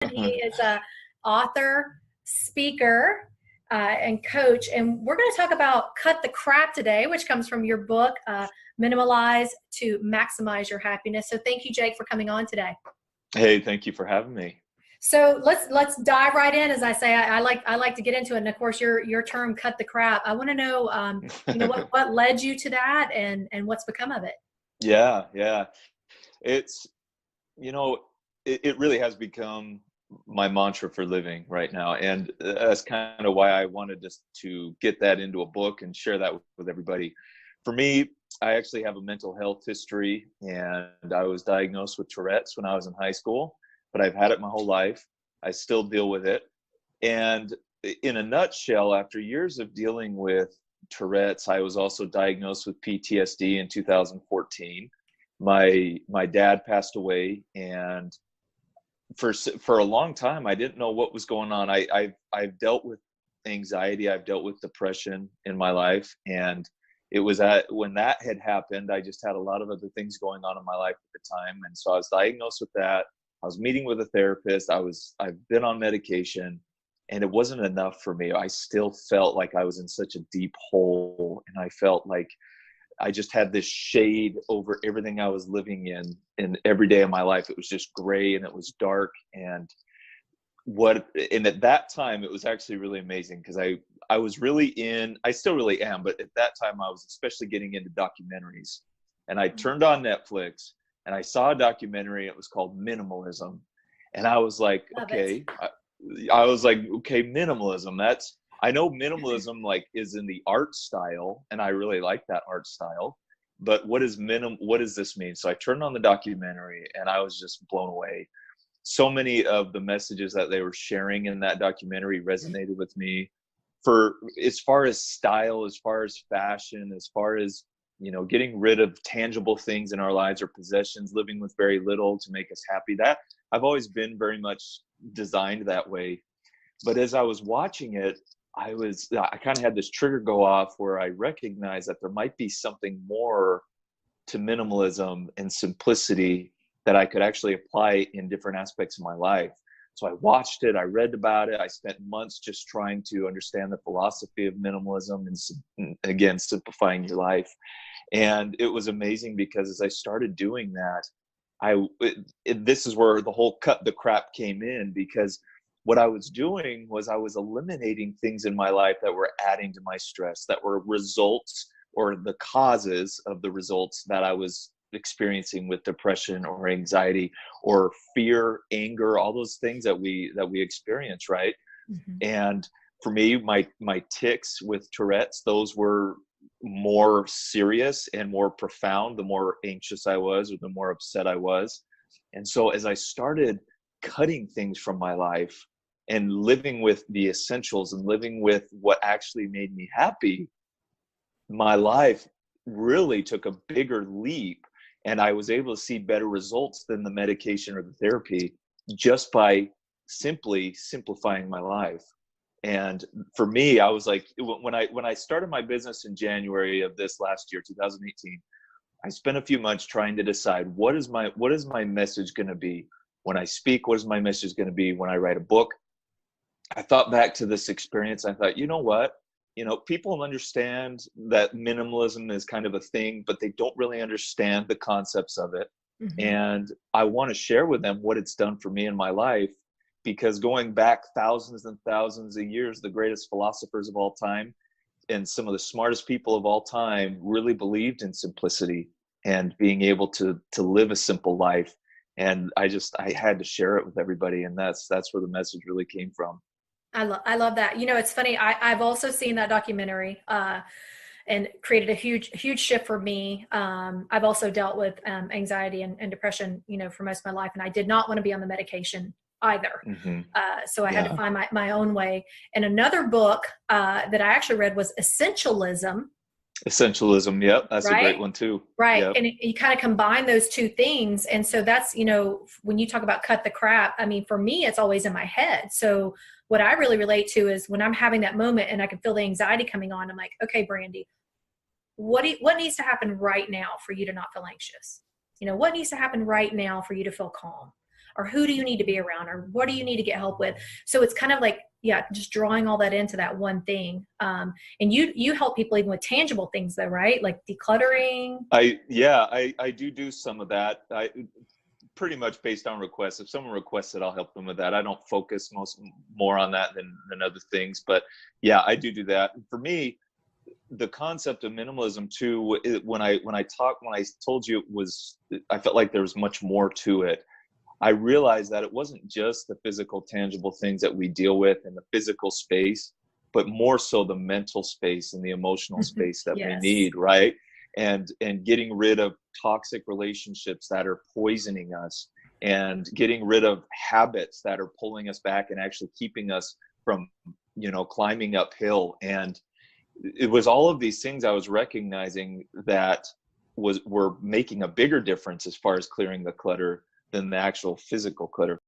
He is a author, speaker, and coach. And we're going to talk about Cut the Crap today, which comes from your book, Minimalize to Maximize Your Happiness. So thank you, Jake, for coming on today. Hey, thank you for having me. So let's dive right in. As I say, I like to get into it. And of course, your term "cut the crap." I want to know, what led you to that, and what's become of it. Yeah. It's, it really has become my mantra for living right now. And that's kind of why I wanted to get that into a book and share that with everybody. For me, I actually have a mental health history, and I was diagnosed with Tourette's when I was in high school, but I've had it my whole life. I still deal with it. And in a nutshell, after years of dealing with Tourette's, I was also diagnosed with PTSD in 2014. My dad passed away, and for a long time, I didn't know what was going on. I've dealt with anxiety, I've dealt with depression in my life, and it was when that had happened, I just had a lot of other things going on in my life at the time. And so I was diagnosed with that. I was meeting with a therapist. I've been on medication, and it wasn't enough for me. I still felt like I was in such a deep hole, and I felt like I just had this shade over everything I was living in. And every day of my life, it was just gray and it was dark. And at that time, it was actually really amazing, because I was really I still really am, but at that time I was especially getting into documentaries. And I turned on Netflix and I saw a documentary. It was called Minimalism. And I was like, okay, minimalism. I know minimalism is in the art style, and I really like that art style, but what does this mean? So I turned on the documentary and I was just blown away. So many of the messages that they were sharing in that documentary resonated with me, for as far as style, as far as fashion, as far as, getting rid of tangible things in our lives or possessions, living with very little to make us happy. That I've always been very much designed that way. But as I was watching it, I kind of had this trigger go off where I recognized that there might be something more to minimalism and simplicity that I could actually apply in different aspects of my life. So I watched it, I read about it, I spent months just trying to understand the philosophy of minimalism and, again, simplifying your life. And it was amazing, because as I started doing that, this is where the whole cut the crap came in, because what I was doing was I was eliminating things in my life that were adding to my stress, that were results or the causes of the results that I was experiencing with depression or anxiety or fear, anger, all those things that we experience, right? Mm-hmm. And for me, my tics with Tourette's, those were more serious and more profound the more anxious I was, or the more upset I was. And so as I started cutting things from my life and living with the essentials and living with what actually made me happy, my life really took a bigger leap, and I was able to see better results than the medication or the therapy, just by simply simplifying my life. And for me, I was like, when I started my business in January of this last year, 2018, I spent a few months trying to decide what is my message going to be when I speak. What is my message going to be when I write a book? I thought back to this experience. I thought, you know what? People understand that minimalism is kind of a thing, but they don't really understand the concepts of it. Mm-hmm. And I want to share with them what it's done for me in my life, because going back thousands and thousands of years, the greatest philosophers of all time and some of the smartest people of all time really believed in simplicity and being able to live a simple life. And I had to share it with everybody. And that's where the message really came from. I love that. It's funny. I've also seen that documentary and created a huge shift for me. I've also dealt with anxiety and depression, for most of my life. And I did not want to be on the medication either. Mm-hmm. So I had to find my own way. And another book that I actually read was Essentialism. Essentialism. Yep. That's right? A great one too. Right. Yep. And you kind of combine those two things. And so that's, when you talk about cut the crap, I mean, for me, it's always in my head. So what I really relate to is when I'm having that moment and I can feel the anxiety coming on, I'm like, okay, Brandy, what needs to happen right now for you to not feel anxious? What needs to happen right now for you to feel calm? or who do you need to be around, or what do you need to get help with? So it's kind of like, yeah, just drawing all that into that one thing. And you help people even with tangible things though, right? Like decluttering. I do some of that. I pretty much based on requests. If someone requests it, I'll help them with that. I don't focus more on that than other things, but yeah, I do that. For me, the concept of minimalism too, when I told you I felt like there was much more to it. I realized that it wasn't just the physical, tangible things that we deal with in the physical space, but more so the mental space and the emotional space that Yes. we need, right? And getting rid of toxic relationships that are poisoning us, and getting rid of habits that are pulling us back and actually keeping us from, climbing uphill. And it was all of these things I was recognizing that were making a bigger difference as far as clearing the clutter than the actual physical clutter.